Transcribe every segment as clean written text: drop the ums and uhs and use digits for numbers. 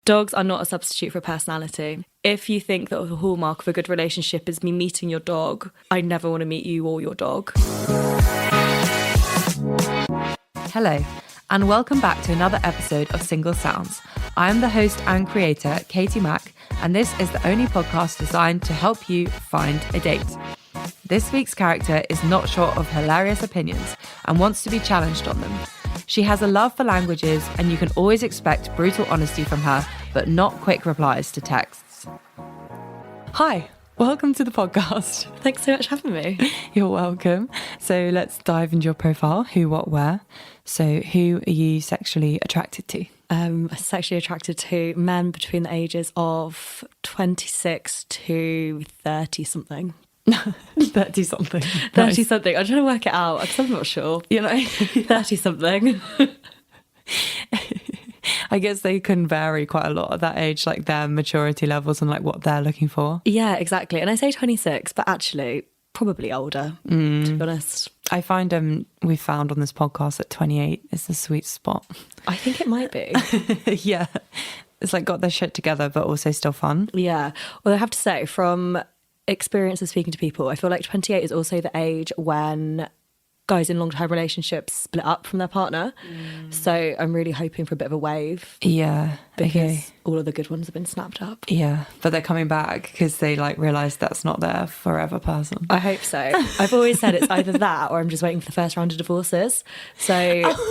Dogs are not a substitute for personality. If you think that the hallmark of a good relationship is me meeting your dog, I never want to meet you or your dog. Hello, and welcome back to another episode of Single Sounds. I am the host and creator, Katie Mack, and this is the only podcast designed to help you find a date. This week's character is not short of hilarious opinions and wants to be challenged on them. She has a love for languages, and you can always expect brutal honesty from her, but not quick replies to texts. Hi, welcome to the podcast. Thanks so much for having me. You're welcome. So let's dive into your profile, who, what, where. So who are you sexually attracted to? Sexually attracted to men between the ages of 26 to 30-something. 30-something. 30-something. I'm trying to work it out because I'm not sure. You know? 30-something. I guess they can vary quite a lot at that age, like their maturity levels and like what they're looking for. Yeah, exactly. And I say 26, but actually probably older, to be honest. I find we found on this podcast that 28 is the sweet spot. I think it might be. Yeah. It's like got their shit together, but also still fun. Yeah. Well, I have to say, from experience of speaking to people, I feel like 28 is also the age when guys in long-term relationships split up from their partner. So I'm really hoping for a bit of a wave. Yeah. Because all of the good ones have been snapped up. Yeah. But they're coming back because they like realise that's not their forever person. I hope so. I've always said it's either that or I'm just waiting for the first round of divorces. So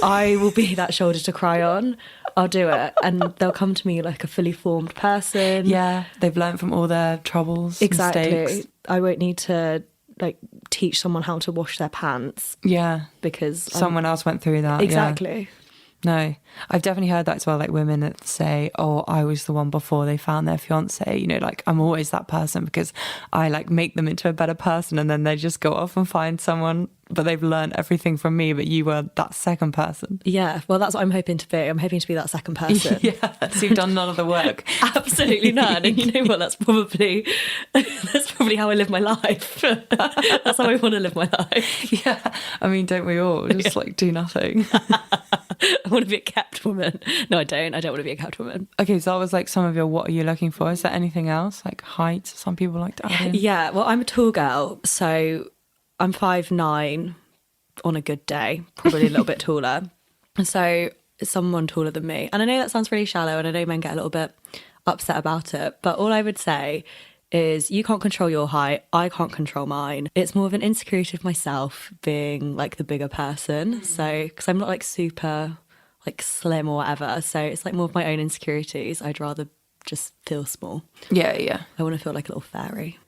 I will be that shoulder to cry on. I'll do it. And they'll come to me like a fully formed person. Yeah. They've learned from all their troubles. Exactly. Mistakes. I won't need to like teach someone how to wash their pants. Yeah. Because someone else went through that. Exactly. Yeah. No, I've definitely heard that as well. Like women that say, oh, I was the one before they found their fiance, you know, like I'm always that person because I like make them into a better person, and then they just go off and find someone, but they've learned everything from me, but you were that second person. Yeah, well, that's what I'm hoping to be. I'm hoping to be that second person. Yeah, so you've done none of the work. Absolutely none. And you know what, that's probably how I live my life. That's how I want to live my life. Yeah, I mean, don't we all just like do nothing? I want to be a kept woman. No, I don't want to be a kept woman. Okay, so that was like some of your what are you looking for. Is there anything else, like height? Some people like to add in. Yeah, well, I'm a tall girl, so I'm 5'9" on a good day, probably a little bit taller. So someone taller than me. And I know that sounds really shallow, and I know men get a little bit upset about it, but all I would say is you can't control your height, I can't control mine. It's more of an insecurity of myself being like the bigger person. So, because I'm not like super like slim or whatever, so it's like more of my own insecurities. I'd rather just feel small. Yeah. I want to feel like a little fairy.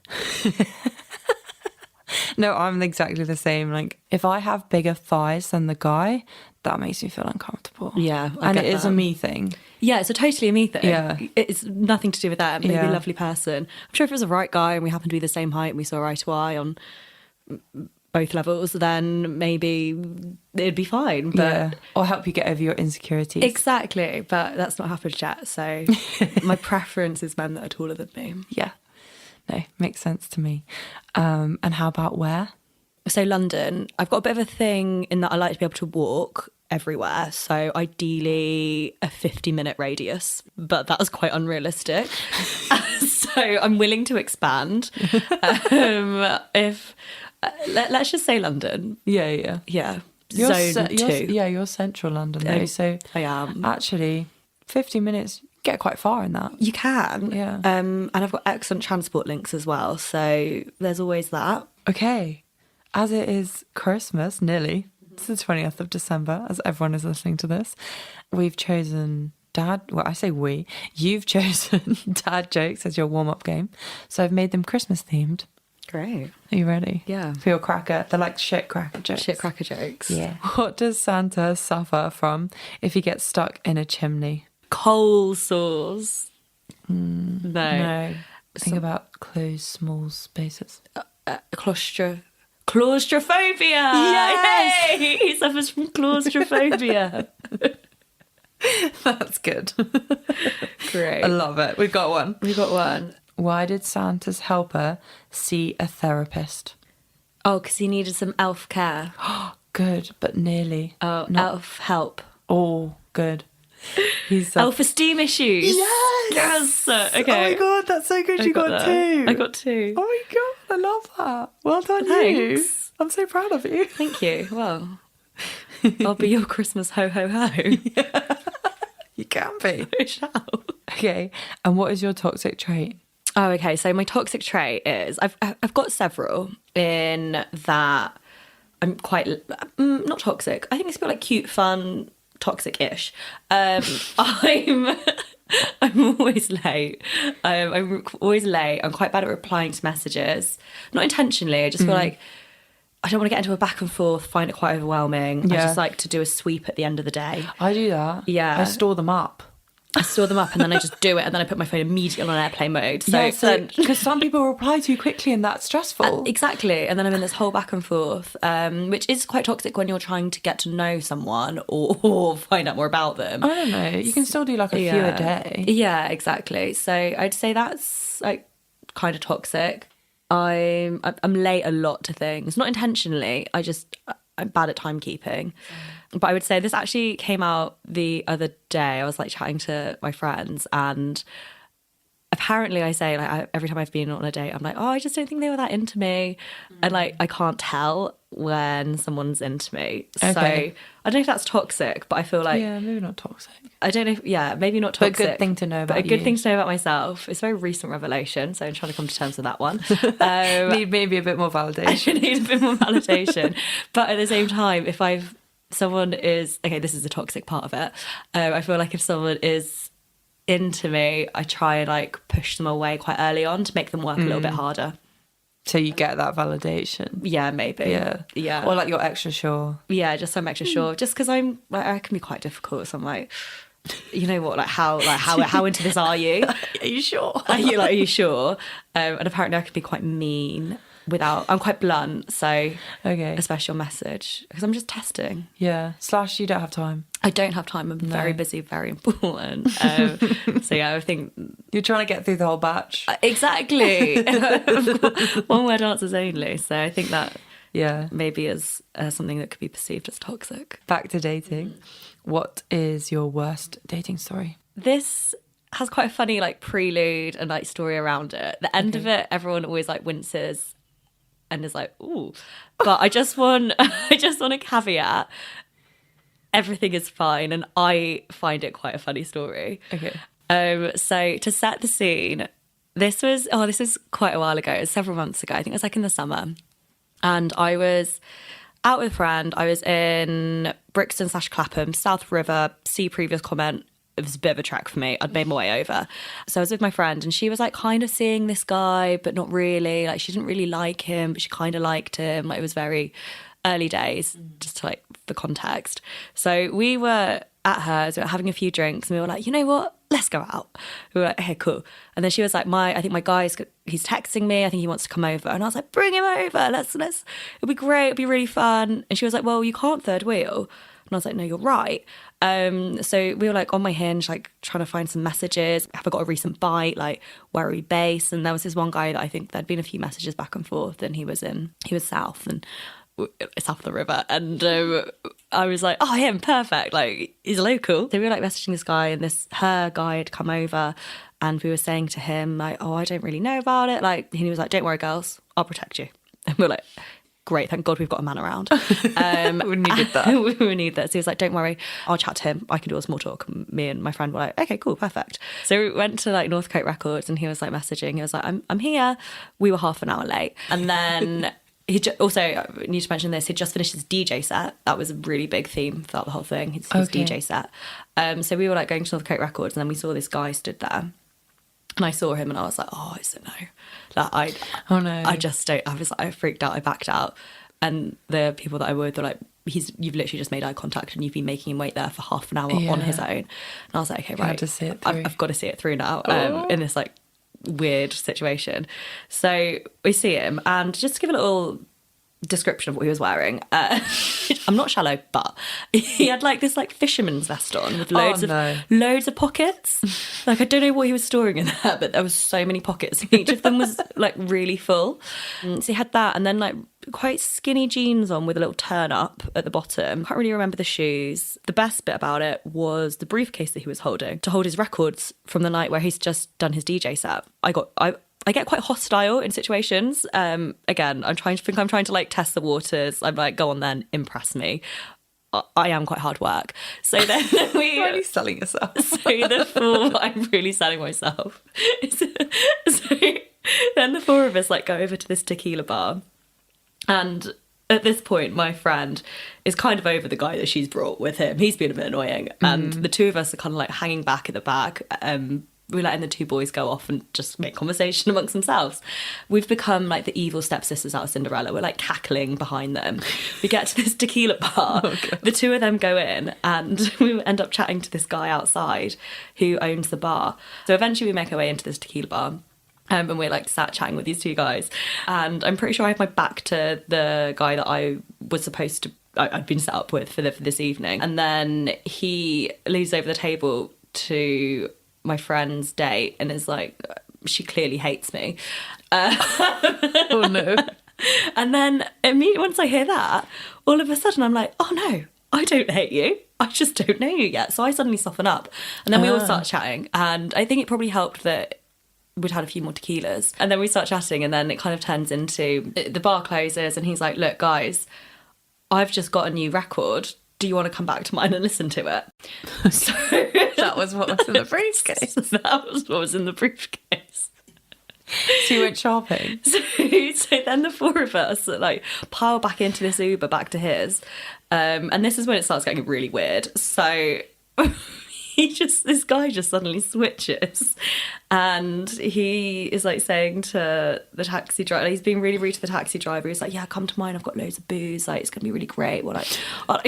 No, I'm exactly the same. Like, if I have bigger thighs than the guy, that makes me feel uncomfortable. Yeah, and it is a me thing. Yeah, it's a totally a me thing. Yeah. It's nothing to do with that. Maybe a lovely person. I'm sure if it was a right guy and we happened to be the same height and we saw eye to eye on both levels, then maybe it'd be fine. But yeah. Or help you get over your insecurities. Exactly, but that's not happened yet. So my preference is men that are taller than me. Yeah. No, makes sense to me. And how about where? So London, I've got a bit of a thing in that I like to be able to walk everywhere. So ideally a 50-minute radius, but that was quite unrealistic. So I'm willing to expand. Let's just say London. Yeah. Zone 2. You're central London though. So I am. Actually, 50 minutes, get quite far in that. You can. Yeah. And I've got excellent transport links as well. So there's always that. Okay. As it is Christmas, nearly, it's the 20th of December, as everyone is listening to this, we've chosen you've chosen dad jokes as your warm-up game. So I've made them Christmas themed. Great. Are you ready? Yeah. For your cracker. They're like shit cracker jokes. Shit cracker jokes. Yeah. What does Santa suffer from if he gets stuck in a chimney? Coal sores. No. Think about closed, small spaces. Claustrophobia! Yes! Yay! He suffers from claustrophobia. That's good. Great. I love it. We've got one. Why did Santa's helper see a therapist? Oh, because he needed some elf care. Good, but nearly. Oh, elf help. Oh, good. He's Self-esteem issues. Yes. Okay. Oh my God, that's so good. You got two. I got two. Oh my God, I love that. Well done, you. Thanks. I'm so proud of you. Thank you. Well, I'll be your Christmas ho ho ho. You can be. I shall. Okay, and what is your toxic trait? Oh, okay. So my toxic trait is I've got several in that I'm quite not toxic. I think it's a bit like cute, fun, toxic-ish. I'm always late. I'm always late. I'm quite bad at replying to messages. Not intentionally. I just feel like I don't want to get into a back and forth, find it quite overwhelming. Yeah. I just like to do a sweep at the end of the day. I do that. Yeah. I store them up. I store them up and then I just do it and then I put my phone immediately on airplane mode. So because some people reply too quickly and that's stressful. Exactly. And then I'm in this whole back and forth, which is quite toxic when you're trying to get to know someone or find out more about them. I don't know. You can still do like a few a day. Yeah, exactly. So I'd say that's like kind of toxic. I'm late a lot to things, not intentionally. I'm bad at timekeeping. But I would say this actually came out the other day. I was like chatting to my friends and apparently I say like every time I've been on a date, I'm like, oh, I just don't think they were that into me. And like, I can't tell when someone's into me. Okay. So I don't know if that's toxic, but I feel like, yeah, maybe not toxic. I don't know if, yeah, maybe not toxic. But a good thing to know about But a good you. thing to know about myself. It's a very recent revelation, so I'm trying to come to terms with that one. Need maybe a bit more validation. I should need a bit more validation. But at the same time, if someone is, okay, this is the toxic part of it. I feel like if someone is into me, I try and like push them away quite early on to make them work a little bit harder. So you get that validation. Yeah, maybe. Yeah. Or like you're extra sure. Yeah, just so I'm extra sure. Just because I can be quite difficult. So I'm like, you know what? Like how into this are you? Are you sure? Are you sure? And apparently I can be quite mean I'm quite blunt. So Okay. especially on message because I'm just testing. Yeah. / you don't have time. I don't have time. I'm very busy, very important. So yeah, I think You're trying to get through the whole batch. exactly. One word answers only. So I think that Yeah. maybe is something that could be perceived as toxic. Back to dating. What is your worst dating story? This has quite a funny like prelude and like story around it. The end of it, everyone always like winces and is like, ooh. But I just want a caveat. Everything is fine, and I find it quite a funny story. Okay. So to set the scene, this is quite a while ago. It was several months ago. I think it was like in the summer. And I was out with a friend. I was in Brixton / Clapham, South River, see previous comment. It was a bit of a trek for me. I'd made my way over. So I was with my friend and she was like kind of seeing this guy, but not really. Like she didn't really like him, but she kind of liked him. Like it was very early days, just to like the context. So we were at hers, we were having a few drinks and we were like, you know what? Let's go out. We were like, okay, cool. And then she was like, I think my guy's, he's texting me. I think he wants to come over. And I was like, bring him over. Let's, it'll be great. It'll be really fun. And she was like, well, you can't third wheel. And I was like, no, you're right. So we were like on my Hinge, like trying to find some messages. Have I got a recent bite? Like, where are we based? And there was this one guy that I think there'd been a few messages back and forth and he was south and south of the river. And I was like, oh, him, perfect. Like, he's local. So we were like messaging this guy and her guy had come over and we were saying to him like, oh, I don't really know about it. Like, and he was like, don't worry, girls, I'll protect you. And we were like, great, thank God we've got a man around. We needed that. We need that. So he was like, don't worry, I'll chat to him. I can do a small talk. Me and my friend were like, okay, cool, perfect. So we went to like Northcote Records and he was like messaging. He was like, I'm here. We were half an hour late. And then also, I need to mention this, he'd just finished his DJ set. That was a really big theme throughout the whole thing, his DJ set. So we were like going to Northcote Records and then we saw this guy stood there. And I saw him and I was like, oh, I said no. Like, oh no. I freaked out, I backed out. And the people that I were with were like, you've literally just made eye contact and you've been making him wait there for half an hour on his own. And I was like, okay, right. To see it through. I've got to see it through now in this like weird situation. So we see him and just to give a little description of what he was wearing, I'm not shallow, but he had like this like fisherman's vest on with loads of pockets. Like I don't know what he was storing in there, but there was so many pockets. Each of them was like really full. So he had that, and then like quite skinny jeans on with a little turn up at the bottom. Can't really remember the shoes. The best bit about it was the briefcase that he was holding to hold his records from the night where he's just done his DJ set. I get quite hostile in situations. Again, I'm trying to like test the waters. I'm like, go on then, impress me. I am quite hard work. So then Why are you selling yourself? I'm really selling myself. So then the four of us like go over to this tequila bar. And at this point, my friend is kind of over the guy that she's brought with him. He's been a bit annoying. And the two of us are kind of like hanging back at the back. We're letting the two boys go off and just make conversation amongst themselves. We've become like the evil stepsisters out of Cinderella. We're like cackling behind them. We get to this tequila bar. The two of them go in and we end up chatting to this guy outside who owns the bar. So eventually we make our way into this tequila bar. And we're like sat chatting with these two guys. And I'm pretty sure I have my back to the guy that I was supposed to, I'd been set up with for this evening. And then he leaves over the table to my friend's date and is like, she clearly hates me. Oh no. And then immediately once I hear that, all of a sudden I'm like, oh no, I don't hate you. I just don't know you yet. So I suddenly soften up. And then we all start chatting. And I think it probably helped that we'd had a few more tequilas. And then we start chatting and then it kind of turns into, the bar closes and he's like, look guys, I've just got a new record. Do you want to come back to mine and listen to it? So that was what was in the briefcase. That was what was in the briefcase. So you went shopping. So then the four of us like pile back into this Uber back to his. And this is when it starts getting really weird. So this guy just suddenly switches and he is like saying to the taxi driver, he's being really rude to the taxi driver. He's like, yeah, come to mine, I've got loads of booze, like it's gonna be really great. We'll I'll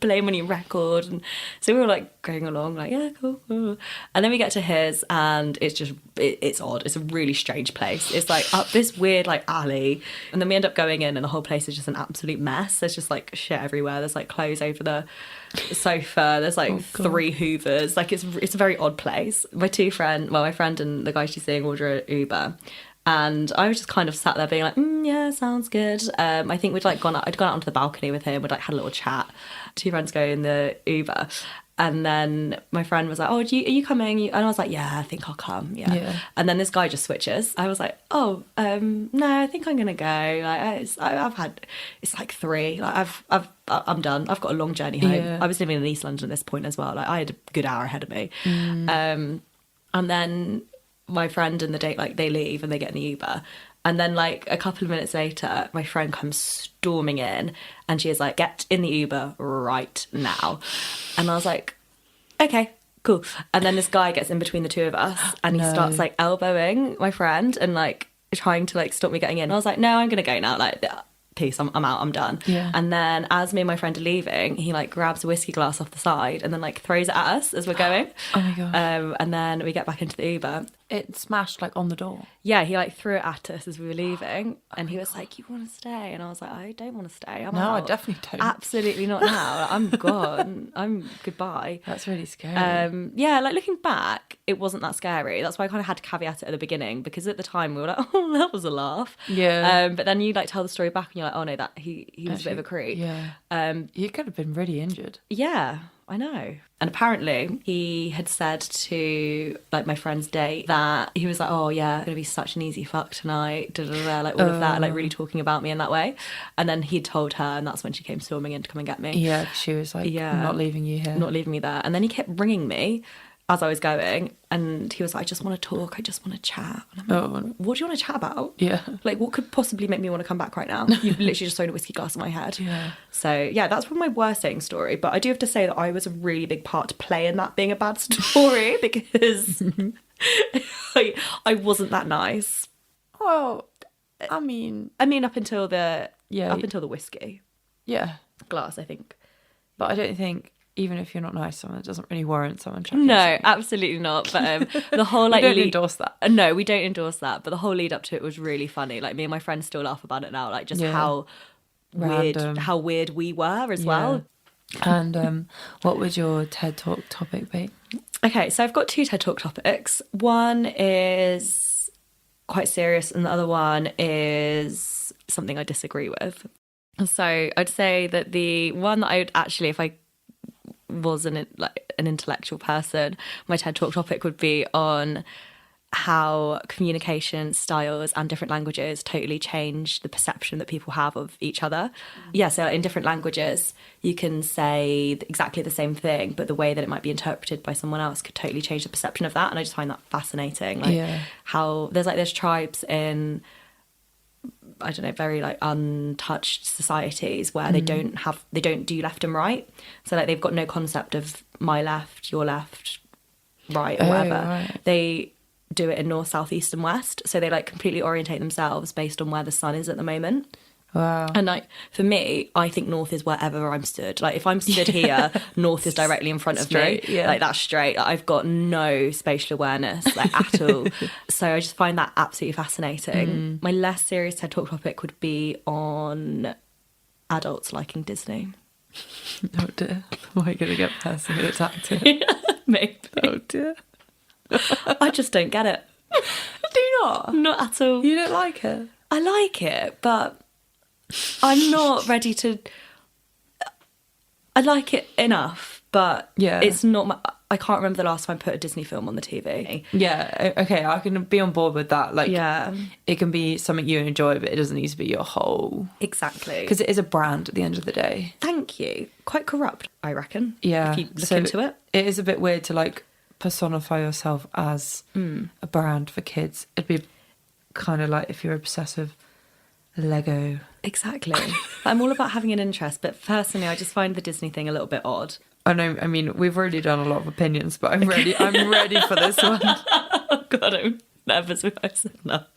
play my new record. And so we were like going along like, yeah, cool. And then we get to his and it's just it's odd. It's a really strange place. It's like up this weird like alley, and then we end up going in and the whole place is just an absolute mess. There's just like shit everywhere. There's like clothes over the sofa, there's like 3 hoovers. Like it's a very odd place. My friend and the guy she's seeing order an Uber, and I was just kind of sat there being like, yeah, sounds good. I think I'd gone out onto the balcony with him. We'd like had a little chat. 2 friends go in the Uber, and then my friend was like, oh, are you coming? And I was like, yeah, I think I'll come. Yeah. And then this guy just switches. I was like, oh, no, I think I'm gonna go. Like it's like 3. Like I'm done. I've got a long journey home. Yeah. I was living in East London at this point as well. Like I had a good hour ahead of me. And then my friend and the date, like they leave and they get in the Uber. And then like a couple of minutes later, my friend comes storming in and she is like, get in the Uber right now. And I was like, okay, cool. And then this guy gets in between the two of us and he starts like elbowing my friend and like trying to like stop me getting in. And I was like, no, I'm going to go now. Like, peace, I'm out, I'm done. Yeah. And then as me and my friend are leaving, he like grabs a whiskey glass off the side and then like throws it at us as we're going. Oh my God. And then we get back into the Uber. It smashed like on the door. Yeah, he like threw it at us as we were leaving and he was like, you want to stay? And I was like, I don't want to stay. I'm out. I definitely don't. Absolutely not now. I'm gone. I'm goodbye. That's really scary. Yeah, like looking back, it wasn't that scary. That's why I kind of had to caveat it at the beginning because at the time we were like, oh, that was a laugh. Yeah. But then you like tell the story back and you're like, oh no, that he was a bit of a creep. Yeah. You could have been really injured. Yeah, I know. And apparently he had said to like my friend's date that he was like, oh yeah, it's gonna be such an easy fuck tonight, like all of that, like really talking about me in that way. And then he told her and that's when she came storming in to come and get me. Yeah, she was like, I'm not leaving you here. Not leaving me there. And then he kept ringing me as I was going and he was like, I just want to talk, I just want to chat. And I'm like, what do you want to chat about? Yeah. Like what could possibly make me want to come back right now? You've literally just thrown a whiskey glass at my head. Yeah. So yeah, that's probably my worst dating story. But I do have to say that I was a really big part to play in that being a bad story because I wasn't that nice. Well, I mean up until the whiskey yeah, glass, I think. But I don't think even if you're not nice, someone doesn't really warrant someone chucking No, something. absolutely not. But the whole like we don't endorse that. No, we don't endorse that. But the whole lead up to it was really funny. Like me and my friends still laugh about it now. Like just how weird we were as well. And what would your TED Talk topic be? Okay, so I've got 2 TED Talk topics. One is quite serious, and the other one is something I disagree with. So I'd say that the one that I would actually, if I was an intellectual person, my TED Talk topic would be on how communication styles and different languages totally change the perception that people have of each other. Yeah, so in different languages, you can say exactly the same thing, but the way that it might be interpreted by someone else could totally change the perception of that. And I just find that fascinating. How there's tribes in, I don't know, very like untouched societies where they don't do left and right. So like they've got no concept of my left, your left, right, or whatever. Right. They do it in north, south, east and west. So they like completely orientate themselves based on where the sun is at the moment. Wow. And like for me, I think north is wherever I'm stood. Like if I'm stood here, north is directly in front of Straight, me. yeah. Like that's straight. Like, I've got no spatial awareness like at all. So I just find that absolutely fascinating. My less serious TED Talk topic would be on adults liking Disney. Oh dear. Am I going to get personally attacked here? Maybe. Oh dear. I just don't get it. Do you not? Not at all. You don't like it? I like it, but I'm not ready to. I like it enough, but it's not my. I can't remember the last time I put a Disney film on the TV. Yeah, okay, I can be on board with that. Like, Yeah, it can be something you enjoy, but it doesn't need to be your whole. exactly. Because it is a brand at the end of the day. Thank you. Quite corrupt, I reckon. Yeah. If you look into it. It is a bit weird to like personify yourself as a brand for kids. It'd be kind of like if you're obsessive Lego. Exactly. I'm all about having an interest, but personally, I just find the Disney thing a little bit odd. I know. I mean, we've already done a lot of opinions, but I'm ready. I'm ready for this one. Oh God, I'm nervous when I said that.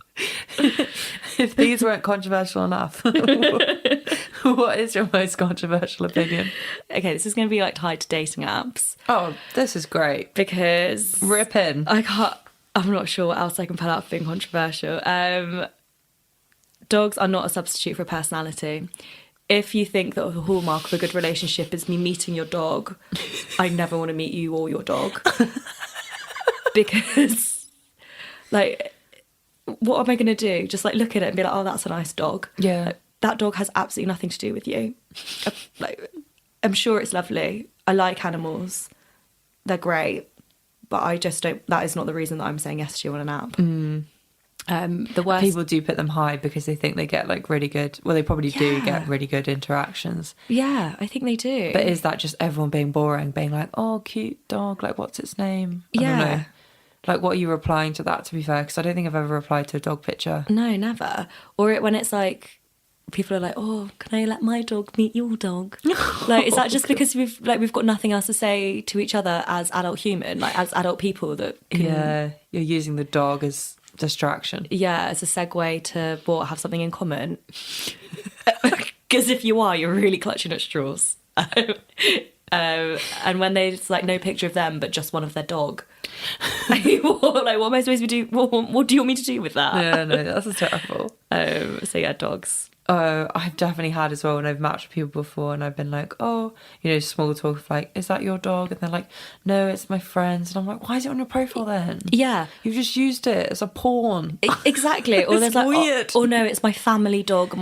If these weren't controversial enough, what is your most controversial opinion? Okay, this is going to be like tied to dating apps Oh, this is great. because Rip in. I'm not sure what else I can pull out for being controversial. Dogs are not a substitute for personality. If you think that the hallmark of a good relationship is me meeting your dog, I never want to meet you or your dog. Because, like, what am I going to do? Just, like, look at it and be like, oh, that's a nice dog. Yeah. Like, that dog has absolutely nothing to do with you. Like, I'm sure it's lovely. I like animals. They're great. But I just don't... That is not the reason that I'm saying yes to you on an app. The worst... People do put them high because they think they get like really good. Well, they probably do get really good interactions. Yeah, I think they do. But is that just everyone being boring, being like, "Oh, cute dog, like what's its name?" I don't know. Like, what are you replying to that? To be fair, because I don't think I've ever replied to a dog picture. No, never. Or when it's like people are like, "Oh, can I let my dog meet your dog?" Like, is that just because we've got nothing else to say to each other as adult human, like as adult people that can... Yeah, you're using the dog as distraction. Yeah, as a segue to what, have something in common. Because if you are, you're really clutching at straws. And when there's like no picture of them but just one of their dog, like what am I supposed to do? What do you want me to do with that? Yeah, no, that's terrible. So yeah, dogs. Oh, I've definitely had as well when I've matched with people before and I've been like, oh, you know, small talk of like, is that your dog? And they're like, no, it's my friend's. And I'm like, why is it on your profile then? Yeah. You've just used it as a pawn. Exactly. Or there's like, weird. Oh no, it's my family dog,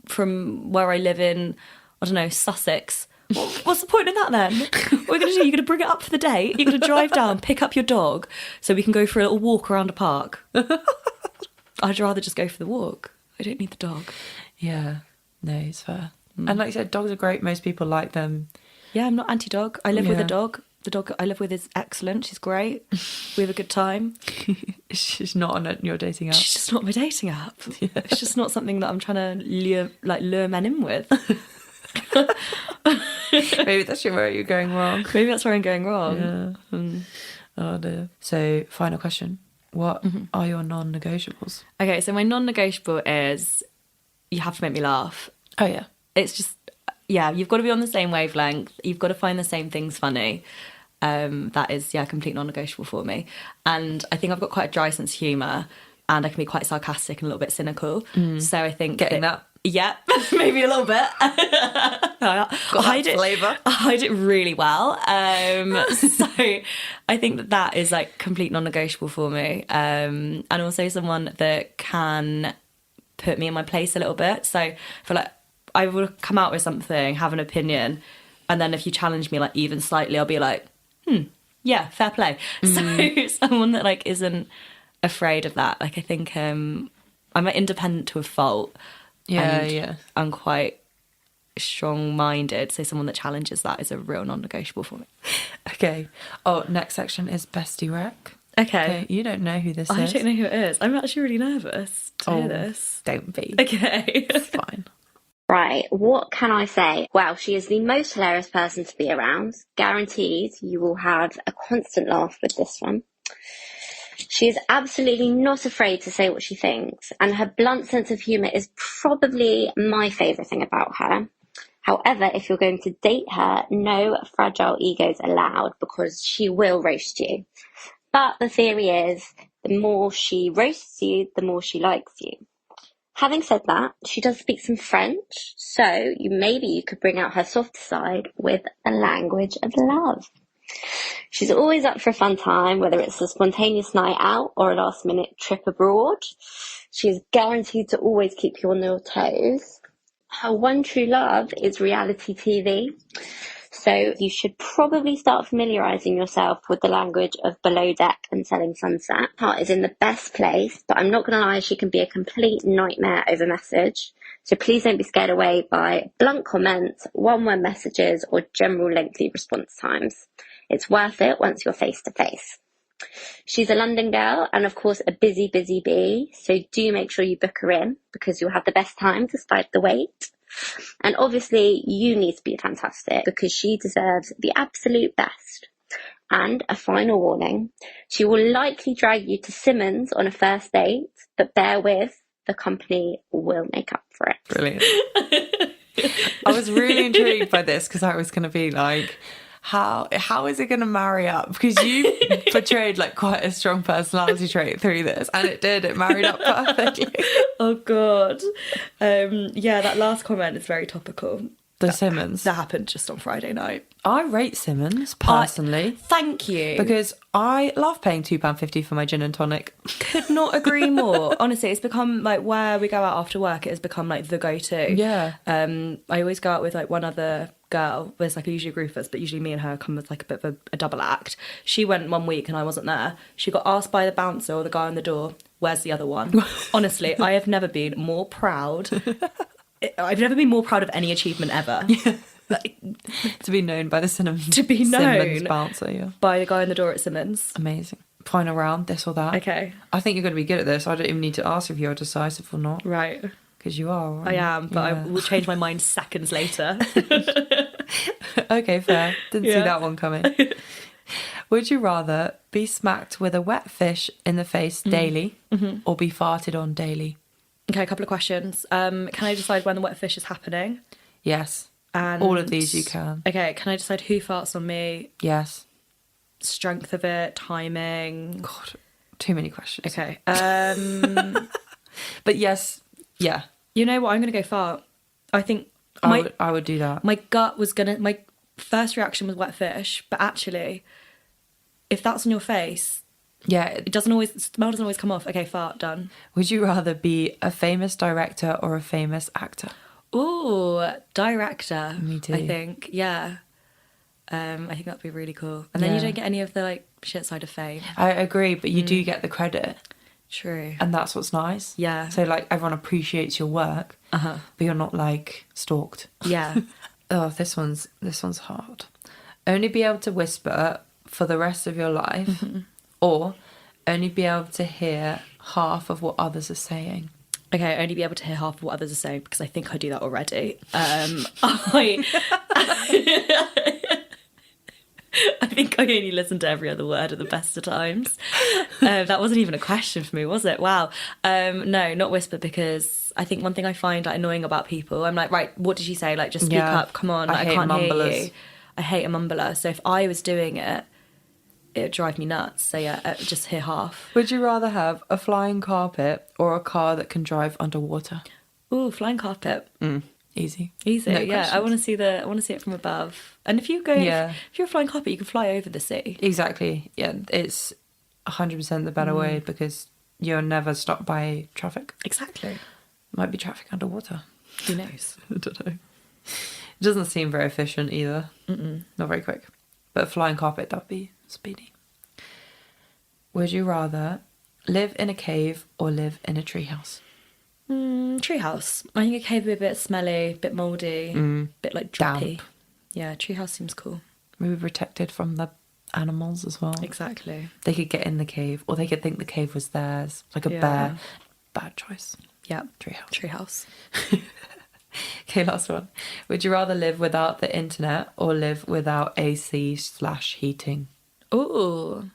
from where I live in, I don't know, Sussex. What's the point in that then? What are you going to do? You're going to bring it up for the date? You're going to drive down, pick up your dog so we can go for a little walk around a park? I'd rather just go for the walk. I don't need the dog. Yeah, no, it's fair. And like I said, dogs are great. Most people like them. Yeah, I'm not anti-dog. I live with a dog. The dog I live with is excellent. She's great. We have a good time. She's not on your dating app. She's just not my dating app. Yeah. It's just not something that I'm trying to lure men in with. Maybe that's where you're going wrong. Maybe that's where I'm going wrong. Yeah. Oh dear. So, final question. What are your non-negotiables? Okay, so my non-negotiable is you have to make me laugh. Oh, yeah. It's just, yeah, you've got to be on the same wavelength. You've got to find the same things funny. That is, complete non-negotiable for me. And I think I've got quite a dry sense of humour and I can be quite sarcastic and a little bit cynical. So I think... Getting that. Yeah, maybe a little bit. I hide it really well. So I think that is like complete non-negotiable for me. And also someone that can put me in my place a little bit. So I feel like I will come out with something, have an opinion, and then if you challenge me like even slightly, I'll be like, yeah, fair play. So someone that like isn't afraid of that. Like I think I'm like independent to a fault. Yeah. I'm quite strong-minded, so someone that challenges that is a real non-negotiable for me. Okay. Oh, next section is bestie rec. Okay. You don't know who this I is. don't know who it is. I'm actually really nervous to hear this. Don't be. Okay. It's fine. Right, what can I say? Well, she is the most hilarious person to be around. Guaranteed you will have a constant laugh with this one. She is absolutely not afraid to say what she thinks, and her blunt sense of humour is probably my favourite thing about her. However, if you're going to date her, no fragile egos allowed, because she will roast you. But the theory is, the more she roasts you, the more she likes you. Having said that, she does speak some French, so maybe you could bring out her softer side with a language of love. She's always up for a fun time, whether it's a spontaneous night out or a last-minute trip abroad. She's guaranteed to always keep you on your toes. Her one true love is reality TV. So you should probably start familiarising yourself with the language of Below Deck and Selling Sunset. Heart is in the best place, but I'm not going to lie, she can be a complete nightmare over message. So please don't be scared away by blunt comments, one-word messages, or general lengthy response times. It's worth it once you're face to face. She's a London girl and of course a busy bee, so do make sure you book her in because you'll have the best time despite the wait. And obviously you need to be fantastic because she deserves the absolute best. And a final warning, she will likely drag you to Simmons on a first date, but bear with, the company will make up for it. Brilliant. I was really intrigued by this because I was going to be like, how is it going to marry up? Because you portrayed like quite a strong personality trait through this, and it married up perfectly. Oh God. Yeah, that last comment is very topical. Simmons. That happened just on Friday night. I rate Simmons, personally. Thank you. Because I love paying £2.50 for my gin and tonic. Could not agree more. Honestly, it's become like where we go out after work, it has become like the go-to. Yeah. I always go out with like one other girl. There's like usually a group of us, but usually me and her come with like a bit of a double act. She went one week and I wasn't there. She got asked by the bouncer or the guy on the door, where's the other one? Honestly, I have never been more proud. I've never been more proud of any achievement ever. Yeah. Like, to be known by the Simmons bouncer, yeah. By the guy on the door at Simmons. Amazing. Final round, this or that. Okay. I think you're going to be good at this. I don't even need to ask if you're decisive or not. Right. Because you are, right? I am, but I will change my mind seconds later. Okay, fair. Didn't see that one coming. Would you rather be smacked with a wet fish in the face daily or be farted on daily? Okay, a couple of questions. Can I decide when the wet fish is happening? Yes. And all of these you can. Okay, can I decide who farts on me? Yes. Strength of it, timing. God, too many questions. Okay. But yes, yeah. You know what? I'm going to go fart. I think I would do that. My first reaction was wet fish, but actually, if that's on your face, yeah, smell doesn't always come off. Okay, fart, done. Would you rather be a famous director or a famous actor? Ooh, director. Me too. I think, yeah. I think that'd be really cool. And then you don't get any of the like shit side of fame. I agree, but you do get the credit. True. And that's what's nice. Yeah. So like everyone appreciates your work, but you're not like stalked. Yeah. Oh, this one's hard. Only be able to whisper for the rest of your life, or only be able to hear half of what others are saying. Okay, only be able to hear half of what others are saying because I think I do that already. I think I only listen to every other word at the best of times. That wasn't even a question for me, was it? Wow. No, not whisper, because I think one thing I find like annoying about people, I'm like, right, what did she say? Like, just speak up. Come on, I can't hear you. I hate a mumbler. So if I was doing it, it would drive me nuts. So yeah, just hear half. Would you rather have a flying carpet or a car that can drive underwater? Ooh, flying carpet. Easy. Easy. No Yeah, I questions. want to see it from above. And if you go, if you're a flying carpet, you can fly over the sea. Exactly. Yeah, it's 100% the better way because you're never stopped by traffic. Exactly. Might be traffic underwater. Who knows? I don't know. It doesn't seem very efficient either. Not very quick. But a flying carpet, that'd be speedy. Would you rather live in a cave or live in a treehouse? Treehouse. I think a cave would be a bit smelly, a bit mouldy, a bit like drippy. Damp. Yeah, treehouse seems cool. Maybe protected from the animals as well. Exactly. They could get in the cave, or they could think the cave was theirs, like a bear. Bad choice. Yeah. Treehouse. Treehouse. Okay, last one. Would you rather live without the internet or live without AC/heating? Ooh.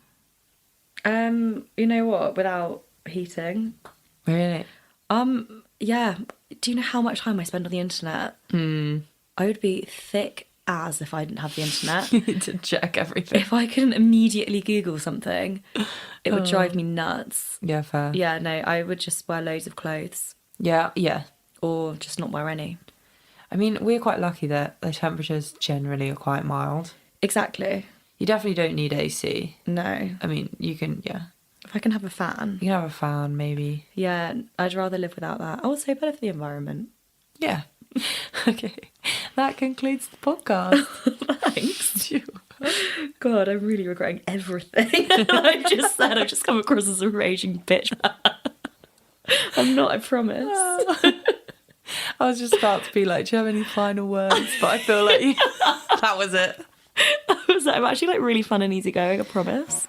You know what? Without heating. Really? Yeah. Do you know how much time I spend on the internet? I would be thick as if I didn't have the internet. You need to check everything. If I couldn't immediately Google something, it would drive me nuts. Yeah, fair. Yeah, no, I would just wear loads of clothes Yeah, yeah. or just not wear any. I mean, we're quite lucky that the temperatures generally are quite mild. Exactly. You definitely don't need AC. No. I mean, you can, If I can have a fan. You can have a fan, maybe. Yeah, I'd rather live without that. Also, better for the environment. Yeah. Okay. That concludes the podcast. Thanks. God, I'm really regretting everything I've just said. I've just come across as a raging bitch. I'm not, I promise. I was just about to be like, do you have any final words? But I feel like that was it. I'm actually like really fun and easygoing, I promise.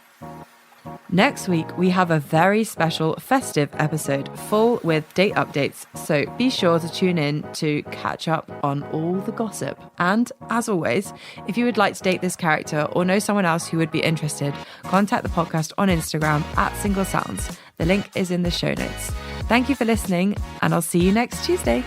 Next week, we have a very special festive episode full with date updates, so be sure to tune in to catch up on all the gossip. And as always, if you would like to date this character or know someone else who would be interested, contact the podcast on Instagram @SingleSounds. The link is in the show notes. Thank you for listening, and I'll see you next Tuesday.